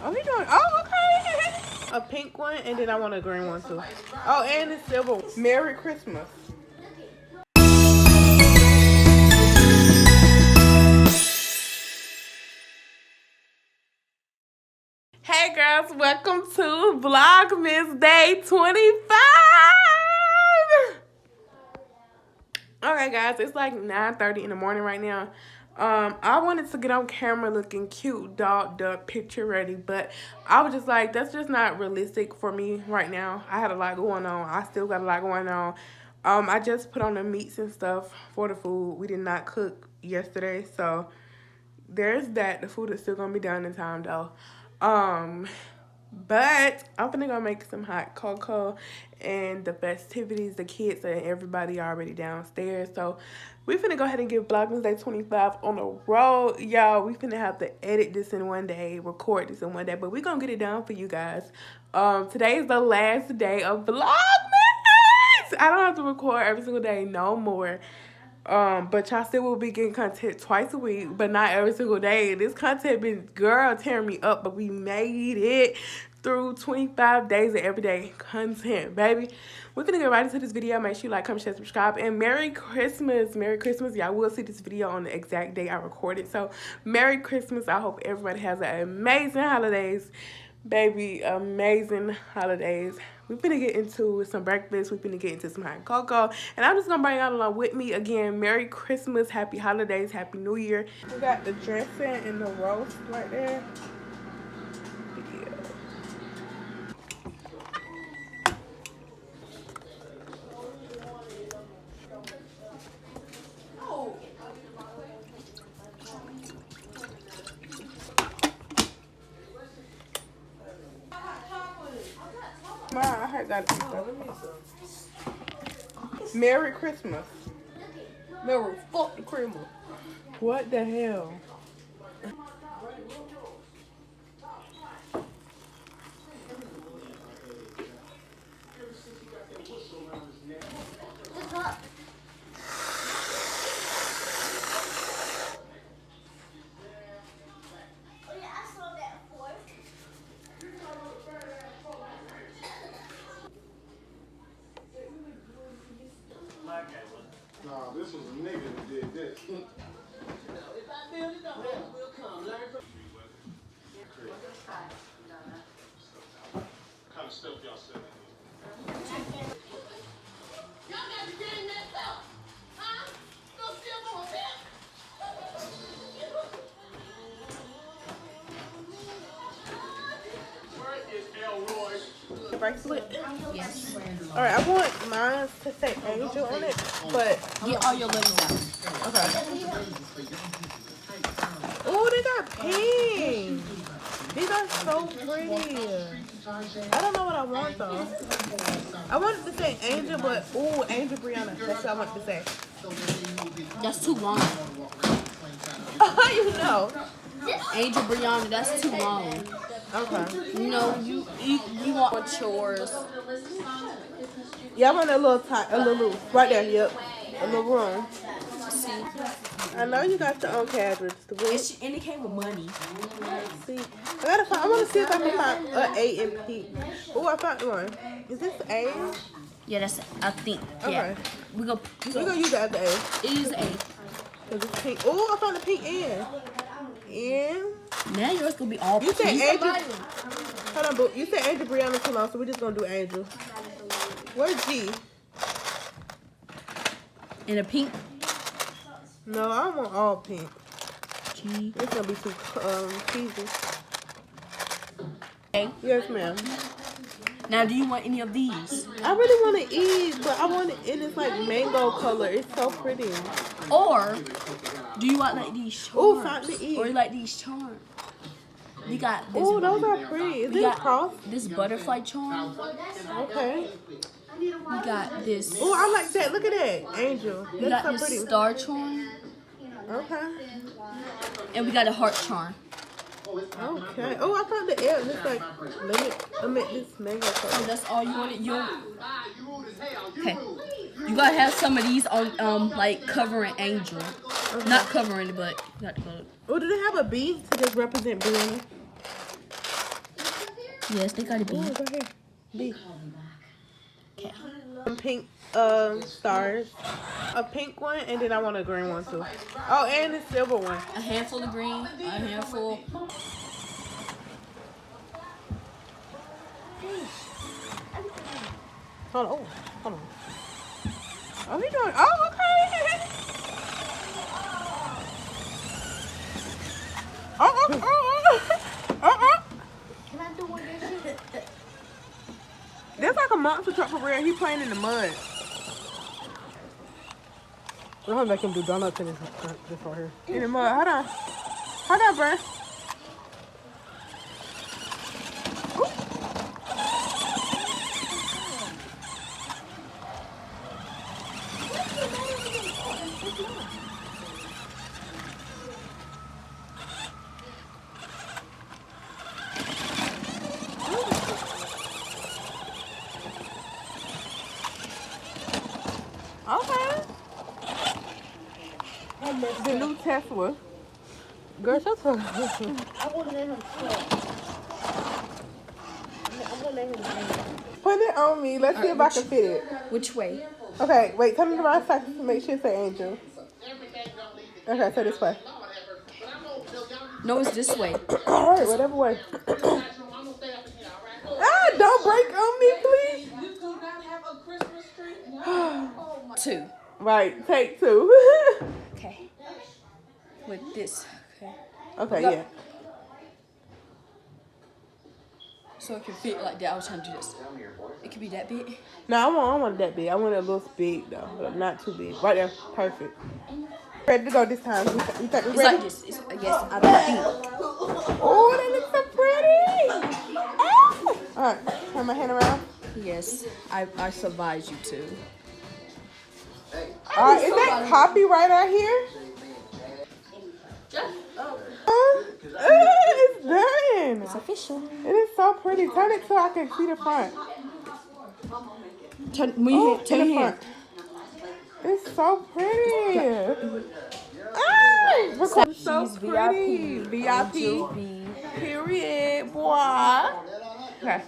Oh, he doing. Oh, okay. A pink one, and then I want a green one too. Oh, and a silver. Merry Christmas. Hey girls, welcome to Vlogmas Day 25. Okay guys, it's like 9:30 in the morning right now. I wanted to get on camera looking cute, dolled up, picture ready, but I was just like, that's just not realistic for me right now. I had a lot going on. I still got a lot going on. I just put on the meats and stuff for the food. We did not cook yesterday, so there's that. The food is still gonna be done in time though. But I'm gonna go make some hot cocoa, and the festivities, the kids and everybody already downstairs. So we finna go ahead and get Vlogmas Day 25 on the road. Y'all, we finna have to edit this in one day, record this in one day, but we gonna get it done for you guys. Today is the last day of Vlogmas. I don't have to record every single day no more. But y'all still will be getting content twice a week, but not every single day. This content been, girl, tearing me up, but we made it through 25 days of everyday content, baby. We're gonna get right into this video. Make sure you like, comment, share, subscribe, and Merry Christmas. Merry Christmas. Y'all will see this video on the exact day I recorded. So, Merry Christmas. I hope everybody has an amazing holidays. Baby, amazing holidays. We're finna get into some breakfast. We're finna get into some hot cocoa. And I'm just gonna bring y'all along with me. Again, Merry Christmas, Happy Holidays, Happy New Year. We got the dressing and the roast right there. Yeah. Ma, I heard that. Merry Christmas. Merry fuck the Christmas. What the hell? Nah, this was a nigga that did this. Kind of stuff y'all said. Y'all got the game messed up. Huh? Go steal more pimp. Where is Elroy? Bracelet? Yes. Alright, I want mine to say angel on it, but Get all your letters out. okay. Oh, they got pink. These are so pretty. I don't know what I want though. I wanted to say angel, but ooh, angelbreunna. That's what I wanted to say. That's too long. How you know? Angelbreunna, that's too long. Okay. You know, you want more chores. Yeah, I want a little right there. Yep, a little room. See? I know you got your own cabbage. And it came with money. See, I want to see if I can find an A in pink. Oh, I found one. Is this A? Yeah, that's, I think. Okay. Yeah. We're We're gonna use that as the A. It is A. Cause it's pink. Oh, I found the pink N. N. Now yours gonna be all You said pink. angel. Hold on, boo. You said angelbreunna too long, so we're just gonna do angel. Where's G? In a pink. No, I don't want all pink. G. It's gonna be too cheesy. A. Yes, ma'am. Now, do you want any of these? I really want to eat, but I want it in this like mango color. It's so pretty. Or do you want like these charms? Ooh, something to eat. Or like these charms? We got this. Ooh, those are pretty. Is we it a got cross? this butterfly charm. Okay. We got this. Ooh, I like that. Look at that. Angel. We That's got so this pretty. star charm. Okay. And we got a heart charm. Okay. Oh, I found the L. It's like this mango color. Oh, that's all you wanted. Okay. You gotta have some of these on like covering angel. Okay. Not covering, but you got to color. Oh, do they have a B to just represent Brianna? Yes, they gotta be. Oh, go ahead. B. Okay. Some pink stars. A pink one, and then I want a green one too. Oh, and a silver one. A handful of green, a handful. Hold on. Oh, hold on. Oh, he doing. Oh, okay. Can I do one of this? That's like a monster truck for real. He playing in the mud. We're gonna make him do donuts in this right here. In the mud. Hold on. Hold on, bro. Okay. The new Tesla. Girl, shut up. I want to let him talk. I'm gonna let him drink. Put it on me. Let's see if I can fit it. Which way? Okay, wait. Turn it around so I can make sure it say Angel. Okay, so this way. No, it's this way. All right, whatever way. Ah, don't break on me, please. You do not have a Christmas tree? 2. Right, take 2. Okay. With this. Okay. Okay, Go. yeah. So it can fit like that. I was trying to do this. It could be that big. No, I want it that big. I want it a little big though, but not too big. Right there, perfect. Ready to go this time? You think we're It's ready? like this. It's, yes, I think. Oh, that looks so pretty. Ah! All right, turn my hand around. Yes, I survived you too. All right, is that copyright out here? It's done. It's official. It is so pretty. Turn it so I can see the front. Turn In the front. It's so pretty. Ah, record. So She's pretty. VIP. Period, boy. Okay.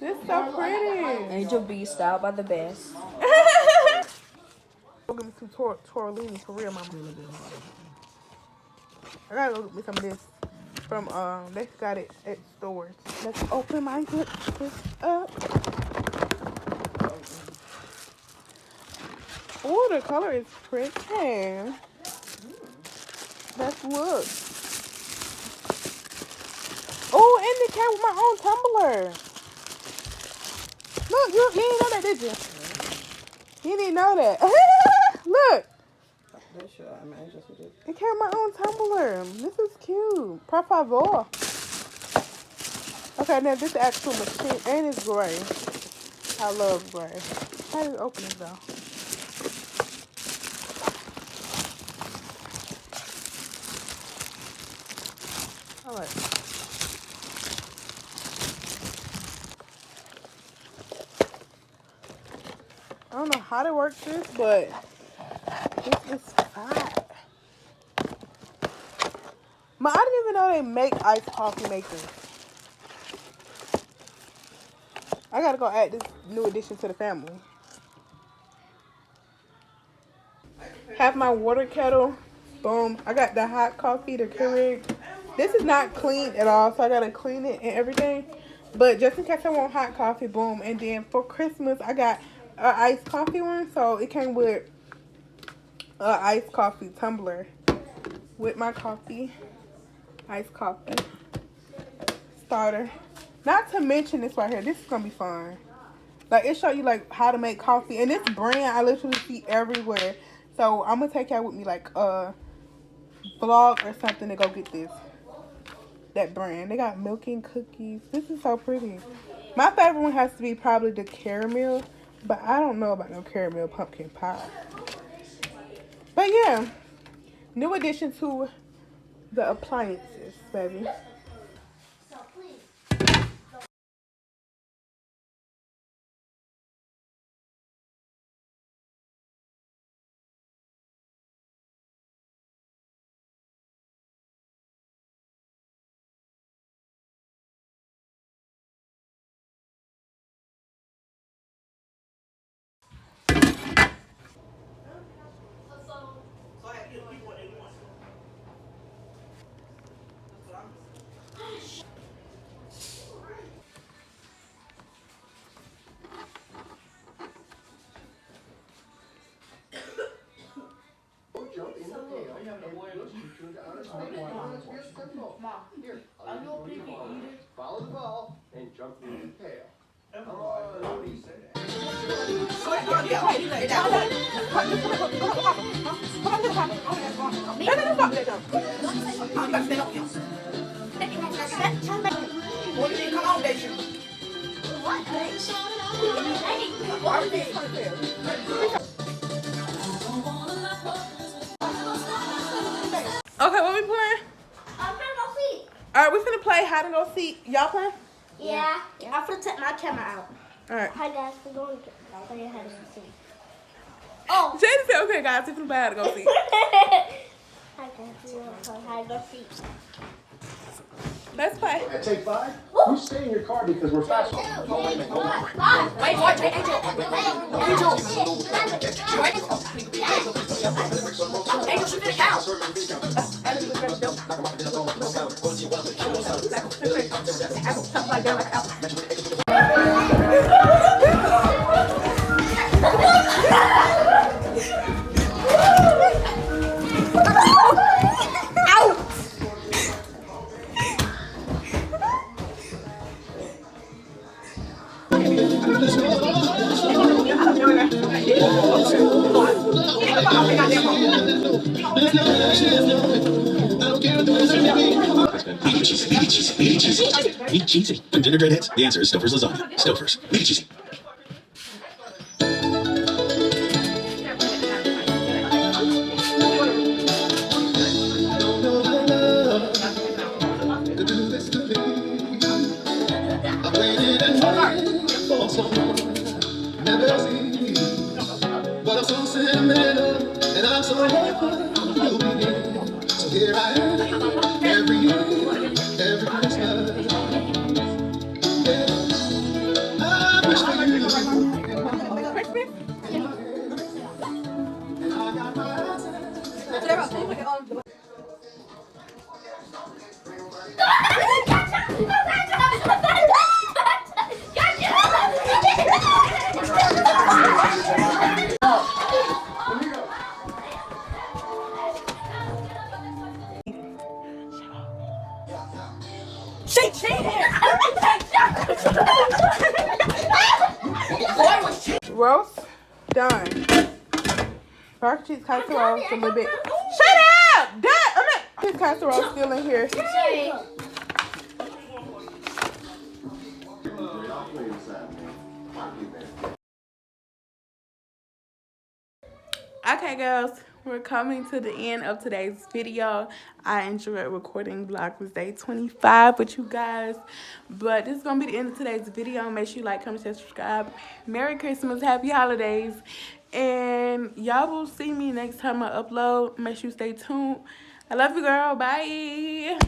This so pretty. Angel B, styled by the best. Go get me some tortellini for real, mama. I gotta go get me some of this from they got it at stores. Let's open my good up. Oh, the color is pretty. Let's look. Oh, and the cat with my own tumbler. Look, you didn't know that, did you? You didn't know that. Look. It came with my own tumbler. This is cute. Por favor. Okay, now this actual machine, and it's gray. I love gray. How do you open it though? Alright. I don't know how to work this, but this is fat. I didn't even know they make iced coffee makers. I gotta go add this new addition to the family. Have my water kettle. Boom. I got the hot coffee, the Keurig. This is not clean at all, so I gotta clean it and everything. But just in case I want hot coffee, boom. And then for Christmas, I got an iced coffee one. So it came with an iced coffee tumbler with my coffee. Iced coffee. Starter. Not to mention this right here. This is gonna be fun. Like, it show you like how to make coffee. And this brand I literally see everywhere. So I'm gonna take y'all with me like a vlog or something to go get this. That brand. They got milk and cookies. This is so pretty. My favorite one has to be probably the caramel. But I don't know about no caramel pumpkin pie. But yeah. New addition to the appliances, baby. Follow the ball and jump in the pail. Okay, what we playing? I'm gonna go see. Alright, we finna play hide and go seek. Y'all playing? Yeah. I'm gonna take my camera out. Alright. Hi guys, we're going to play hide and go seek. Oh. Jada said, okay guys, we finna play hide and go seek. Hi guys, we're going to play hide and go seek. Let's play. At take 5, you stay in your car because we're fast. Wait for it, Angel. Angel should finish out. Eat cheesy. When dinner dread hits, the answer is Stouffer's lasagna. Stouffer's. Eat cheesy. But I'm so sentimental and I'm so hopeful you'll be there. So here I am every year, every Christmas. Yeah, I wish for you. And I got my answer. Roast done. Dark cheese casserole a little bit. Shut up! This casserole still in here. Okay, girls, we're coming to the end of today's video. I enjoyed recording Vlogmas Day 25 with you guys, but this is gonna be the end of today's video. Make sure you like, comment, share, subscribe. Merry Christmas, happy holidays, and y'all will see me next time I upload. Make sure you stay tuned. I love you, girl. Bye.